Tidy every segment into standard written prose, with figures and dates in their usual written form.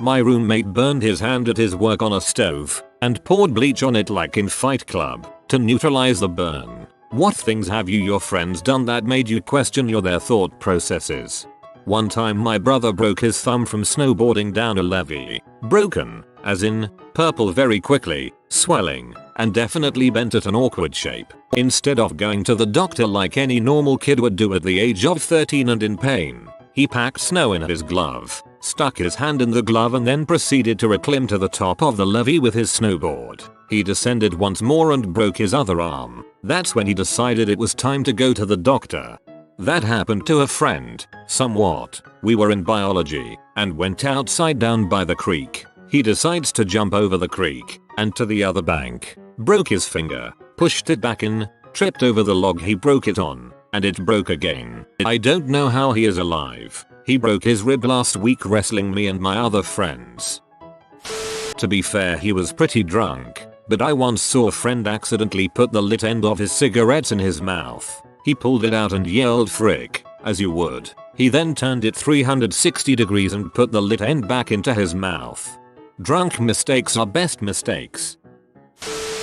My roommate burned his hand at his work on a stove and poured bleach on it like in Fight Club to neutralize the burn. What things have your friends done that made you question their thought processes? One time my brother broke his thumb from snowboarding down a levee. Broken, as in, purple very quickly, swelling, and definitely bent at an awkward shape. Instead of going to the doctor like any normal kid would do at the age of 13 and in pain, he packed snow in his glove, stuck his hand in the glove and then proceeded to reclimb to the top of the levee with his snowboard. He descended once more and broke his other arm. That's when he decided it was time to go to the doctor. That happened to a friend, somewhat. We were in biology and went outside down by the creek. He decides to jump over the creek and to the other bank. Broke his finger, pushed it back in, tripped over the log he broke it on, and it broke again. I don't know how he is alive. He broke his rib last week wrestling me and my other friends. To be fair, he was pretty drunk, but I once saw a friend accidentally put the lit end of his cigarettes in his mouth. He pulled it out and yelled frick, as you would. He then turned it 360 degrees and put the lit end back into his mouth. Drunk mistakes are best mistakes.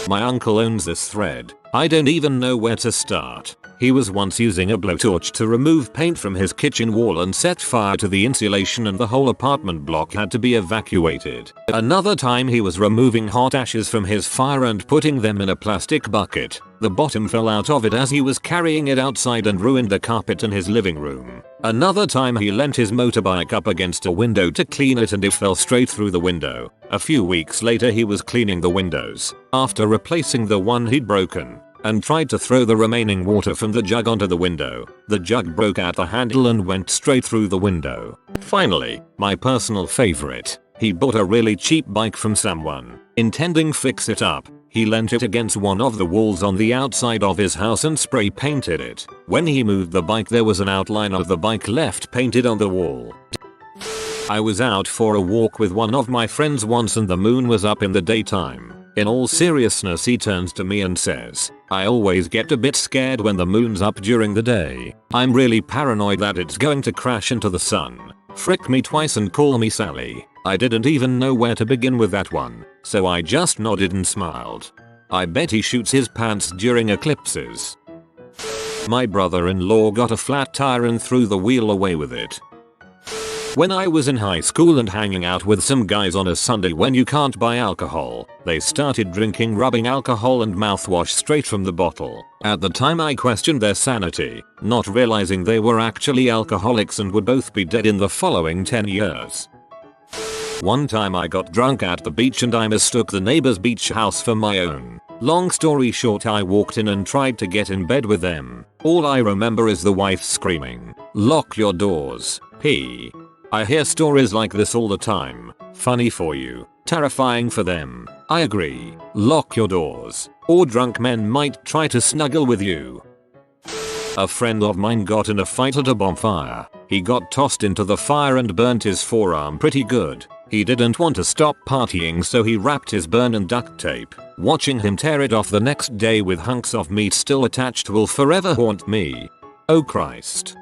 My uncle owns this thread. I don't even know where to start. He was once using a blowtorch to remove paint from his kitchen wall and set fire to the insulation and the whole apartment block had to be evacuated. Another time he was removing hot ashes from his fire and putting them in a plastic bucket. The bottom fell out of it as he was carrying it outside and ruined the carpet in his living room. Another time he leant his motorbike up against a window to clean it and it fell straight through the window. A few weeks later he was cleaning the windows after replacing the one he'd broken, and tried to throw the remaining water from the jug onto the window. The jug broke at the handle and went straight through the window. Finally, my personal favorite, he bought a really cheap bike from someone. Intending fix it up, he leant it against one of the walls on the outside of his house and spray painted it. When he moved the bike there was an outline of the bike left painted on the wall. I was out for a walk with one of my friends once and the moon was up in the daytime. In all seriousness he turns to me and says, I always get a bit scared when the moon's up during the day. I'm really paranoid that it's going to crash into the sun. Frick me twice and call me Sally. I didn't even know where to begin with that one, so I just nodded and smiled. I bet he shoots his pants during eclipses. My brother-in-law got a flat tire and threw the wheel away with it. When I was in high school and hanging out with some guys on a Sunday when you can't buy alcohol, they started drinking rubbing alcohol and mouthwash straight from the bottle. At the time I questioned their sanity, not realizing they were actually alcoholics and would both be dead in the following 10 years. One time I got drunk at the beach and I mistook the neighbor's beach house for my own. Long story short, I walked in and tried to get in bed with them. All I remember is the wife screaming, "Lock your doors, P." I hear stories like this all the time. Funny for you, terrifying for them. I agree. Lock your doors, or drunk men might try to snuggle with you. A friend of mine got in a fight at a bonfire. He got tossed into the fire and burnt his forearm pretty good. He didn't want to stop partying so he wrapped his burn in duct tape. Watching him tear it off the next day with hunks of meat still attached will forever haunt me. Oh Christ.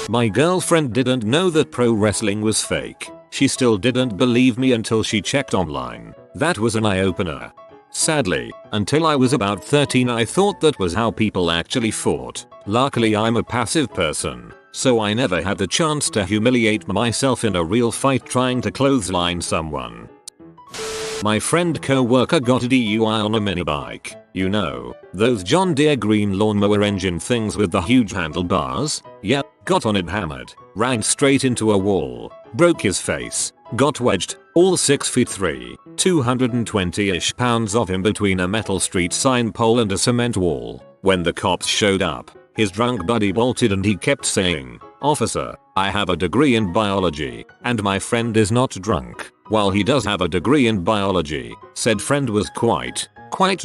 My girlfriend didn't know that pro wrestling was fake. She still didn't believe me until she checked online. That was an eye-opener. Sadly, until I was about 13 I thought that was how people actually fought. Luckily I'm a passive person, so I never had the chance to humiliate myself in a real fight trying to clothesline someone. My friend co-worker got a DUI on a mini bike. You know, those John Deere green lawnmower engine things with the huge handlebars? Yep, got on it hammered, ran straight into a wall, broke his face, got wedged, all 6'3", 220-ish pounds of him between a metal street sign pole and a cement wall. When the cops showed up, his drunk buddy bolted and he kept saying, "Officer, I have a degree in biology, and my friend is not drunk." While he does have a degree in biology, said friend was quite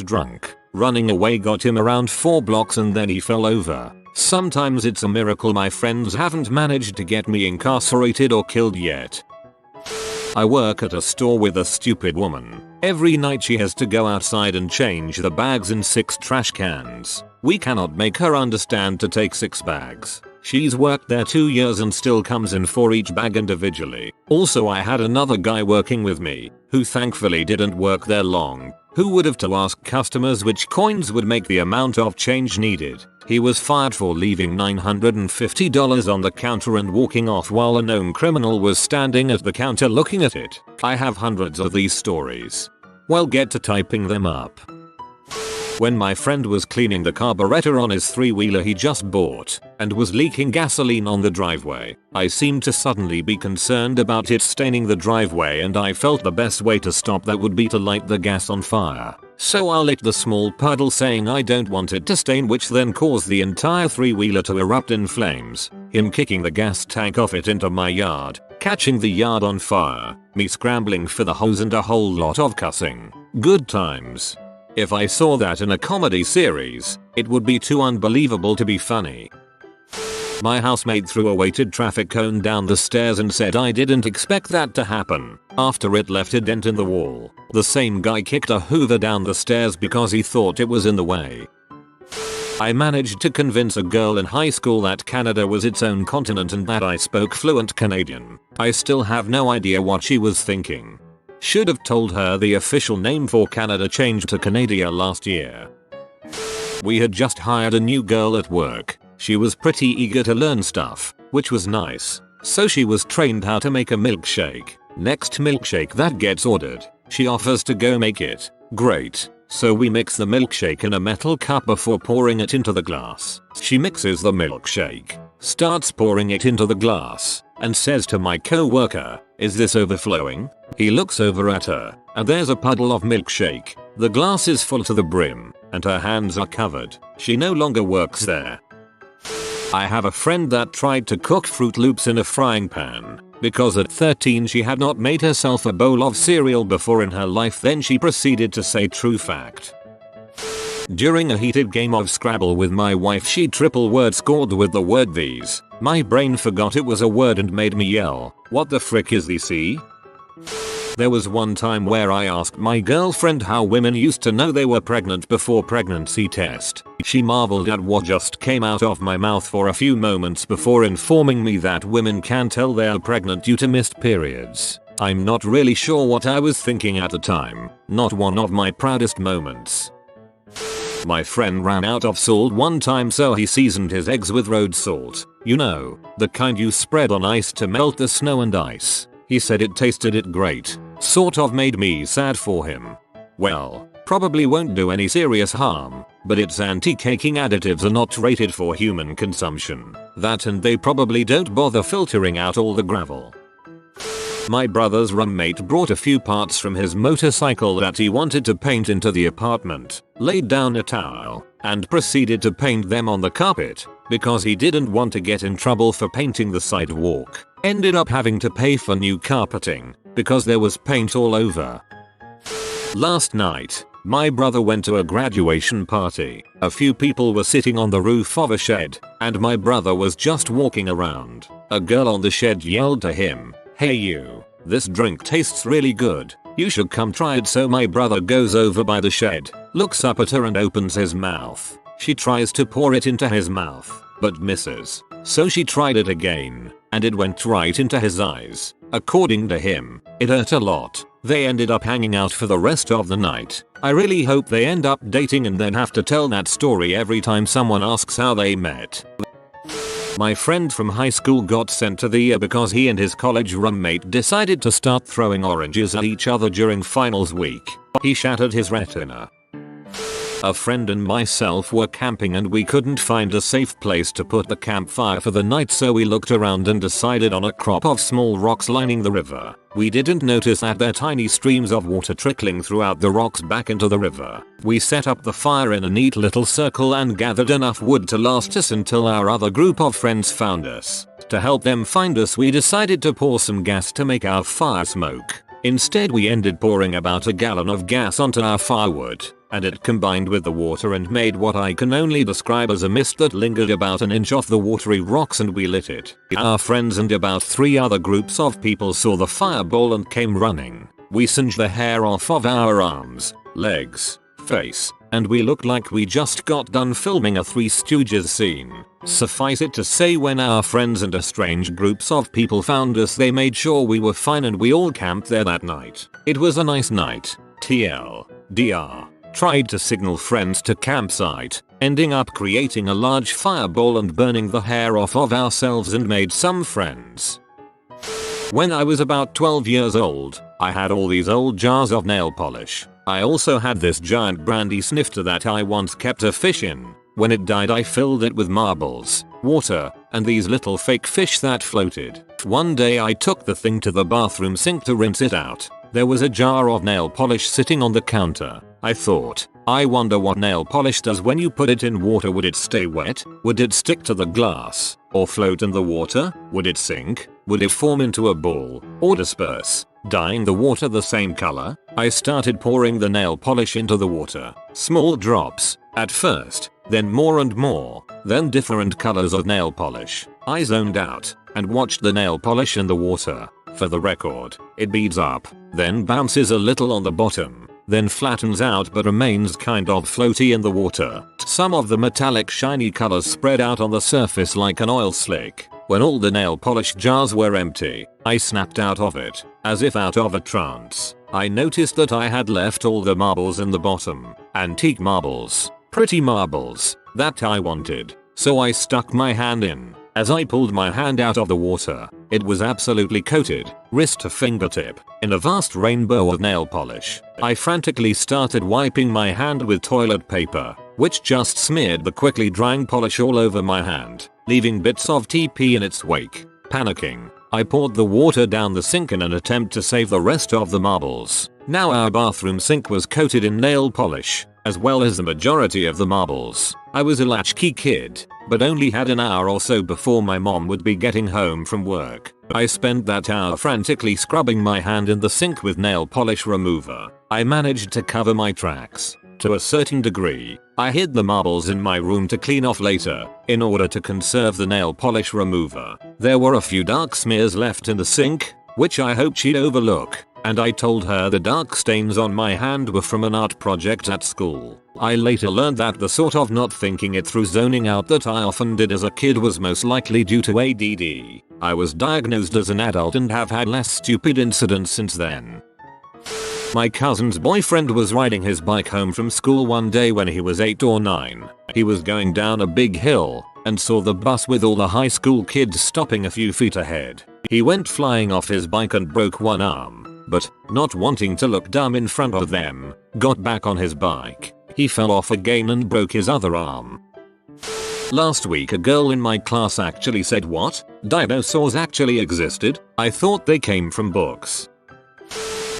drunk. Running away got him around 4 blocks and then he fell over. Sometimes it's a miracle my friends haven't managed to get me incarcerated or killed yet. I work at a store with a stupid woman. Every night she has to go outside and change the bags in 6 trash cans. We cannot make her understand to take 6 bags. She's worked there 2 years and still comes in for each bag individually. Also, I had another guy working with me, who thankfully didn't work there long, who would have to ask customers which coins would make the amount of change needed. He was fired for leaving $950 on the counter and walking off while a known criminal was standing at the counter looking at it. I have hundreds of these stories. Well, get to typing them up. When my friend was cleaning the carburetor on his 3-wheeler he just bought and was leaking gasoline on the driveway, I seemed to suddenly be concerned about it staining the driveway, and I felt the best way to stop that would be to light the gas on fire. So I lit the small puddle saying I don't want it to stain, which then caused the entire 3-wheeler to erupt in flames. Him kicking the gas tank off it into my yard, catching the yard on fire, me scrambling for the hose, and a whole lot of cussing. Good times. If I saw that in a comedy series, it would be too unbelievable to be funny. My housemate threw a weighted traffic cone down the stairs and said I didn't expect that to happen after it left a dent in the wall. The same guy kicked a Hoover down the stairs because he thought it was in the way. I managed to convince a girl in high school that Canada was its own continent and that I spoke fluent Canadian. I still have no idea what she was thinking. Should have told her the official name for Canada changed to Canada last year. We had just hired a new girl at work. She was pretty eager to learn stuff, which was nice. So she was trained how to make a milkshake. Next milkshake that gets ordered, she offers to go make it. Great. So we mix the milkshake in a metal cup before pouring it into the glass. She mixes the milkshake, starts pouring it into the glass, and says to my co-worker, "Is this overflowing?" He looks over at her, and there's a puddle of milkshake. The glass is full to the brim, and her hands are covered. She no longer works there. I have a friend that tried to cook Fruit Loops in a frying pan. Because at 13 she had not made herself a bowl of cereal before in her life. Then she proceeded to say true fact. During a heated game of Scrabble with my wife, she triple word scored with the word these. My brain forgot it was a word and made me yell, "What the frick is the C?" There was one time where I asked my girlfriend how women used to know they were pregnant before pregnancy test. She marveled at what just came out of my mouth for a few moments before informing me that women can tell they are pregnant due to missed periods. I'm not really sure what I was thinking at the time. Not one of my proudest moments. My friend ran out of salt one time, so he seasoned his eggs with road salt. You know, the kind you spread on ice to melt the snow and ice. He said it tasted it great. Sort of made me sad for him. Well, probably won't do any serious harm, but its anti-caking additives are not rated for human consumption. That, and they probably don't bother filtering out all the gravel. My brother's roommate brought a few parts from his motorcycle that he wanted to paint into the apartment, laid down a towel, and proceeded to paint them on the carpet because he didn't want to get in trouble for painting the sidewalk. Ended up having to pay for new carpeting because there was paint all over. Last night, my brother went to a graduation party. A few people were sitting on the roof of a shed, and my brother was just walking around. A girl on the shed yelled to him, "Hey you, this drink tastes really good. You should come try it." So my brother goes over by the shed, looks up at her and opens his mouth. She tries to pour it into his mouth, but misses. So she tried it again, and it went right into his eyes. According to him, it hurt a lot. They ended up hanging out for the rest of the night. I really hope they end up dating and then have to tell that story every time someone asks how they met. My friend from high school got sent to the ER because he and his college roommate decided to start throwing oranges at each other during finals week. He shattered his retina. A friend and myself were camping and we couldn't find a safe place to put the campfire for the night, so we looked around and decided on a crop of small rocks lining the river. We didn't notice that there are tiny streams of water trickling throughout the rocks back into the river. We set up the fire in a neat little circle and gathered enough wood to last us until our other group of friends found us. To help them find us, we decided to pour some gas to make our fire smoke. Instead, we ended pouring about a gallon of gas onto our firewood, and it combined with the water and made what I can only describe as a mist that lingered about an inch off the watery rocks, and we lit it. Our friends and about 3 other groups of people saw the fireball and came running. We singed the hair off of our arms, legs, face, and we looked like we just got done filming a Three Stooges scene. Suffice it to say, when our friends and estranged groups of people found us, they made sure we were fine and we all camped there that night. It was a nice night. TLDR. Tried to signal friends to campsite, ending up creating a large fireball and burning the hair off of ourselves, and made some friends. When I was about 12 years old, I had all these old jars of nail polish. I also had this giant brandy snifter that I once kept a fish in. When it died, I filled it with marbles, water, and these little fake fish that floated. One day I took the thing to the bathroom sink to rinse it out. There was a jar of nail polish sitting on the counter. I thought, I wonder what nail polish does when you put it in water. Would it stay wet? Would it stick to the glass? Or float in the water? Would it sink? Would it form into a ball? Or disperse, dyeing the water the same color? I started pouring the nail polish into the water. Small drops, at first, then more and more, then different colors of nail polish. I zoned out and watched the nail polish in the water. For the record, it beads up, then bounces a little on the bottom, then flattens out but remains kind of floaty in the water. Some of the metallic shiny colors spread out on the surface like an oil slick. When all the nail polish jars were empty, I snapped out of it, as if out of a trance. I noticed that I had left all the marbles in the bottom. Antique marbles. Pretty marbles. That I wanted. So I stuck my hand in. As I pulled my hand out of the water, it was absolutely coated, wrist to fingertip, in a vast rainbow of nail polish. I frantically started wiping my hand with toilet paper, which just smeared the quickly drying polish all over my hand, leaving bits of TP in its wake. Panicking, I poured the water down the sink in an attempt to save the rest of the marbles. Now our bathroom sink was coated in nail polish, as well as the majority of the marbles. I was a latchkey kid, but only had an hour or so before my mom would be getting home from work. I spent that hour frantically scrubbing my hand in the sink with nail polish remover. I managed to cover my tracks. To a certain degree, I hid the marbles in my room to clean off later, in order to conserve the nail polish remover. There were a few dark smears left in the sink, which I hoped she'd overlook, and I told her the dark stains on my hand were from an art project at school. I later learned that the sort of not thinking it through zoning out that I often did as a kid was most likely due to ADD. I was diagnosed as an adult and have had less stupid incidents since then. My cousin's boyfriend was riding his bike home from school one day when he was 8 or 9. He was going down a big hill and saw the bus with all the high school kids stopping a few feet ahead. He went flying off his bike and broke one arm, but, not wanting to look dumb in front of them, got back on his bike. He fell off again and broke his other arm. Last week a girl in my class actually said, "What? Dinosaurs actually existed? I thought they came from books."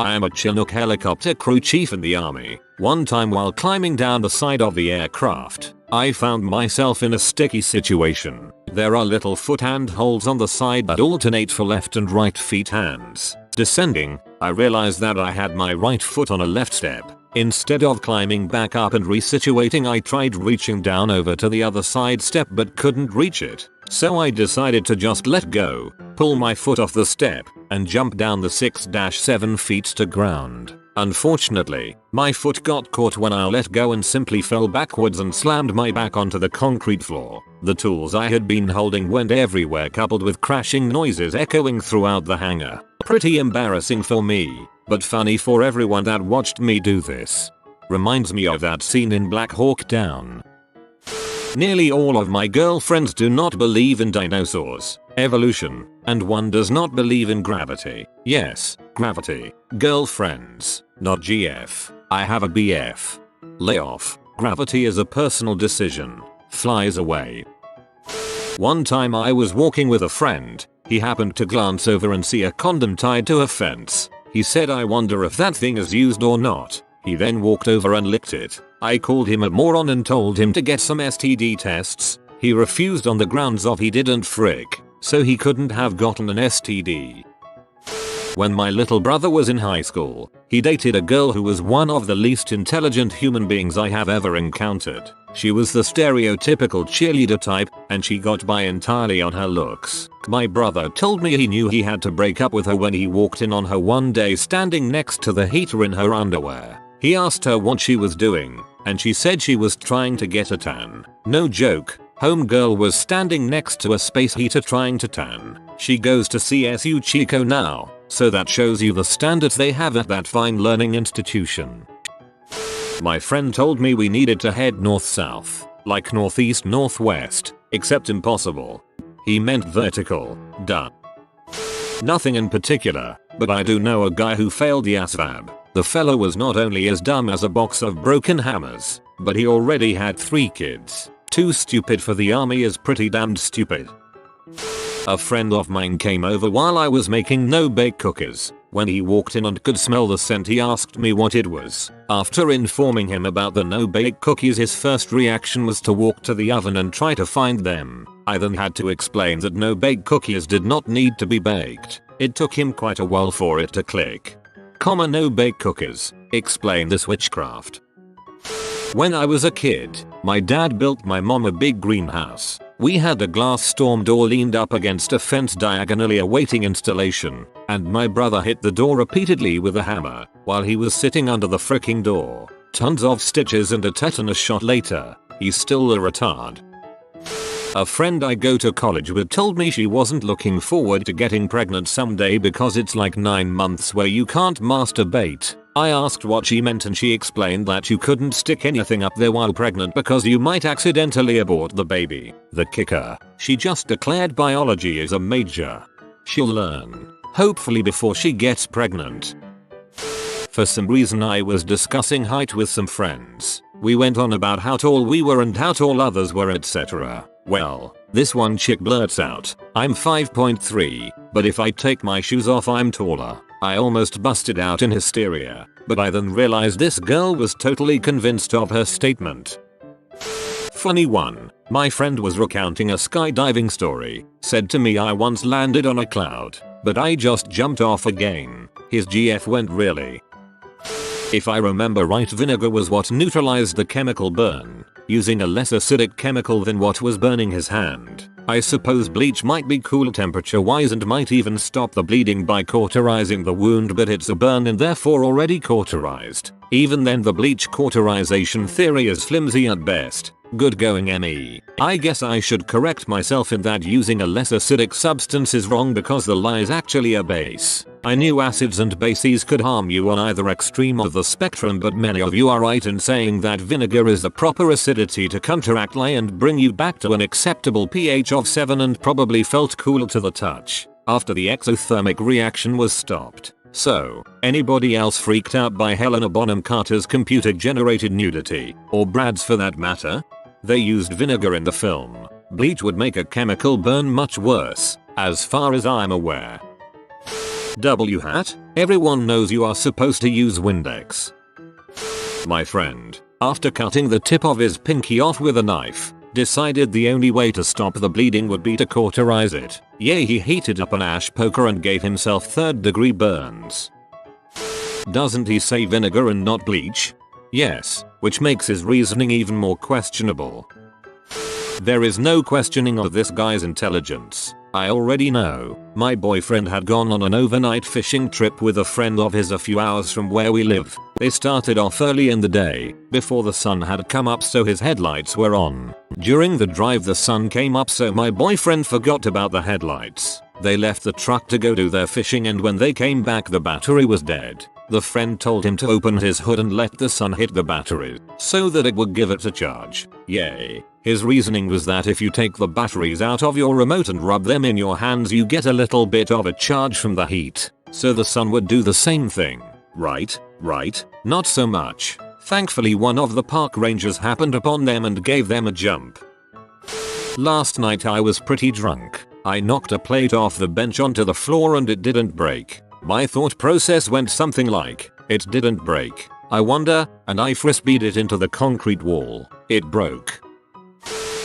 I am a Chinook helicopter crew chief in the army. One time while climbing down the side of the aircraft, I found myself in a sticky situation. There are little foot hand holds on the side that alternate for left and right feet hands. Descending, I realized that I had my right foot on a left step. Instead of climbing back up and resituating, I tried reaching down over to the other side step but couldn't reach it. So I decided to just let go, pull my foot off the step, and jump down the 6-7 feet to ground. Unfortunately, my foot got caught when I let go and simply fell backwards and slammed my back onto the concrete floor. The tools I had been holding went everywhere, coupled with crashing noises echoing throughout the hangar. Pretty embarrassing for me, but funny for everyone that watched me do this. Reminds me of that scene in Black Hawk Down. Nearly all of my girlfriends do not believe in dinosaurs, evolution, and one does not believe in gravity. Yes, gravity. Girlfriends, not GF. I have a BF. Lay off. Gravity is a personal decision. Flies away. One time I was walking with a friend. He happened to glance over and see a condom tied to a fence. He said, "I wonder if that thing is used or not." He then walked over and licked it. I called him a moron and told him to get some STD tests. He refused on the grounds of he didn't frick, so he couldn't have gotten an STD. When my little brother was in high school, he dated a girl who was one of the least intelligent human beings I have ever encountered. She was the stereotypical cheerleader type, and she got by entirely on her looks. My brother told me he knew he had to break up with her when he walked in on her one day standing next to the heater in her underwear. He asked her what she was doing, and she said she was trying to get a tan. No joke. Homegirl was standing next to a space heater trying to tan. She goes to CSU Chico now, so that shows you the standards they have at that fine learning institution. My friend told me we needed to head north-south, like northeast-northwest, except impossible. He meant vertical, duh. Nothing in particular, but I do know a guy who failed the ASVAB. The fellow was not only as dumb as a box of broken hammers, but he already had 3 kids. Too stupid for the army is pretty damned stupid. A friend of mine came over while I was making no-bake cookies. When he walked in and could smell the scent, he asked me what it was. After informing him about the no-bake cookies, his first reaction was to walk to the oven and try to find them. I then had to explain that no-bake cookies did not need to be baked. It took him quite a while for it to click. No-bake cookies. Explain this witchcraft. When I was a kid, my dad built my mom a big greenhouse. We had a glass storm door leaned up against a fence diagonally awaiting installation, and my brother hit the door repeatedly with a hammer while he was sitting under the fricking door. Tons of stitches and a tetanus shot later. He's still a retard. A friend I go to college with told me she wasn't looking forward to getting pregnant someday because it's like 9 months where you can't masturbate. I asked what she meant and she explained that you couldn't stick anything up there while pregnant because you might accidentally abort the baby. The kicker, she just declared biology is a major. She'll learn, hopefully before she gets pregnant. For some reason I was discussing height with some friends. We went on about how tall we were and how tall others were, etc. Well, this one chick blurts out, I'm 5.3, but if I take my shoes off I'm taller. I almost busted out in hysteria, but I then realized this girl was totally convinced of her statement. Funny one, my friend was recounting a skydiving story, said to me I once landed on a cloud, but I just jumped off again. His GF went really. If I remember right, vinegar was what neutralized the chemical burn, using a less acidic chemical than what was burning his hand. I suppose bleach might be cool temperature wise and might even stop the bleeding by cauterizing the wound, but it's a burn and therefore already cauterized. Even then the bleach cauterization theory is flimsy at best. Good going, ME. I guess I should correct myself in that using a less acidic substance is wrong because the lye is actually a base. I knew acids and bases could harm you on either extreme of the spectrum, but many of you are right in saying that vinegar is the proper acidity to counteract lye and bring you back to an acceptable pH of 7 and probably felt cooler to the touch after the exothermic reaction was stopped. So, anybody else freaked out by Helena Bonham Carter's computer-generated nudity, or Brad's for that matter? They used vinegar in the film. Bleach would make a chemical burn much worse, as far as I'm aware. W hat, everyone knows you are supposed to use Windex. My friend, after cutting the tip of his pinky off with a knife, decided the only way to stop the bleeding would be to cauterize it. Yeah, he heated up an ash poker and gave himself 3rd-degree burns. Doesn't he say vinegar and not bleach? Yes, which makes his reasoning even more questionable. There is no questioning of this guy's intelligence. I already know. My boyfriend had gone on an overnight fishing trip with a friend of his a few hours from where we live. They started off early in the day, before the sun had come up, so his headlights were on. During the drive the sun came up, so my boyfriend forgot about the headlights. They left the truck to go do their fishing, and when they came back the battery was dead. The friend told him to open his hood and let the sun hit the battery, so that it would give it a charge. Yay. His reasoning was that if you take the batteries out of your remote and rub them in your hands you get a little bit of a charge from the heat, so the sun would do the same thing. Right? Not so much. Thankfully one of the park rangers happened upon them and gave them a jump. Last night I was pretty drunk. I knocked a plate off the bench onto the floor and it didn't break. My thought process went something like, it didn't break, I wonder, and I frisbeed it into the concrete wall. It broke.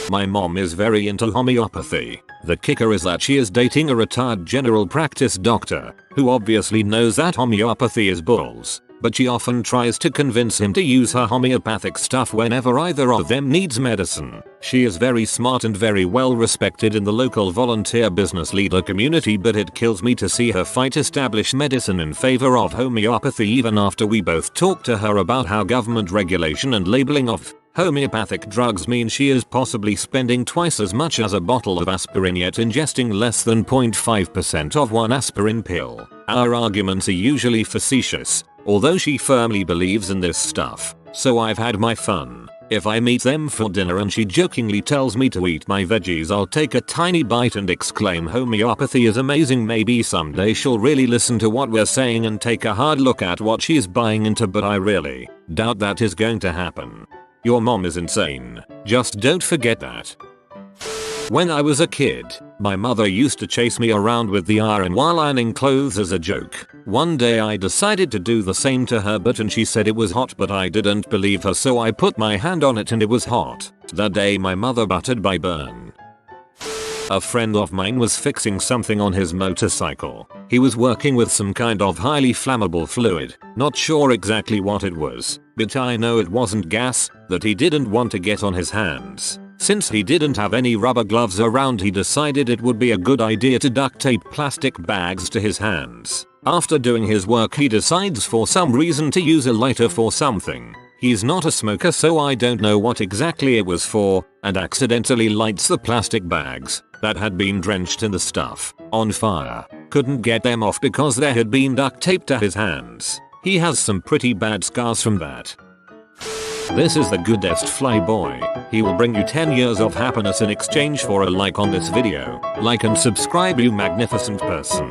My mom is very into homeopathy. The kicker is that she is dating a retired general practice doctor, who obviously knows that homeopathy is bulls, but she often tries to convince him to use her homeopathic stuff whenever either of them needs medicine. She is very smart and very well respected in the local volunteer business leader community, but it kills me to see her fight established medicine in favor of homeopathy even after we both talk to her about how government regulation and labeling of homeopathic drugs mean she is possibly spending twice as much as a bottle of aspirin yet ingesting less than 0.5% of one aspirin pill. Our arguments are usually facetious, although she firmly believes in this stuff, so I've had my fun. If I meet them for dinner and she jokingly tells me to eat my veggies, I'll take a tiny bite and exclaim homeopathy is amazing. Maybe someday she'll really listen to what we're saying and take a hard look at what she's buying into, but I really doubt that is going to happen. Your mom is insane. Just don't forget that. When I was a kid, my mother used to chase me around with the iron while ironing clothes as a joke. One day I decided to do the same to her, and she said it was hot, but I didn't believe her, so I put my hand on it and it was hot. That day my mother buttered my burn. A friend of mine was fixing something on his motorcycle. He was working with some kind of highly flammable fluid. Not sure exactly what it was, but I know it wasn't gas that he didn't want to get on his hands. Since he didn't have any rubber gloves around, he decided it would be a good idea to duct tape plastic bags to his hands. After doing his work, he decides for some reason to use a lighter for something. He's not a smoker, so I don't know what exactly it was for, and accidentally lights the plastic bags that had been drenched in the stuff on fire. Couldn't get them off because they had been duct taped to his hands. He has some pretty bad scars from that. This is the goodest flyboy. He will bring you 10 years of happiness in exchange for a like on this video. Like and subscribe, you magnificent person.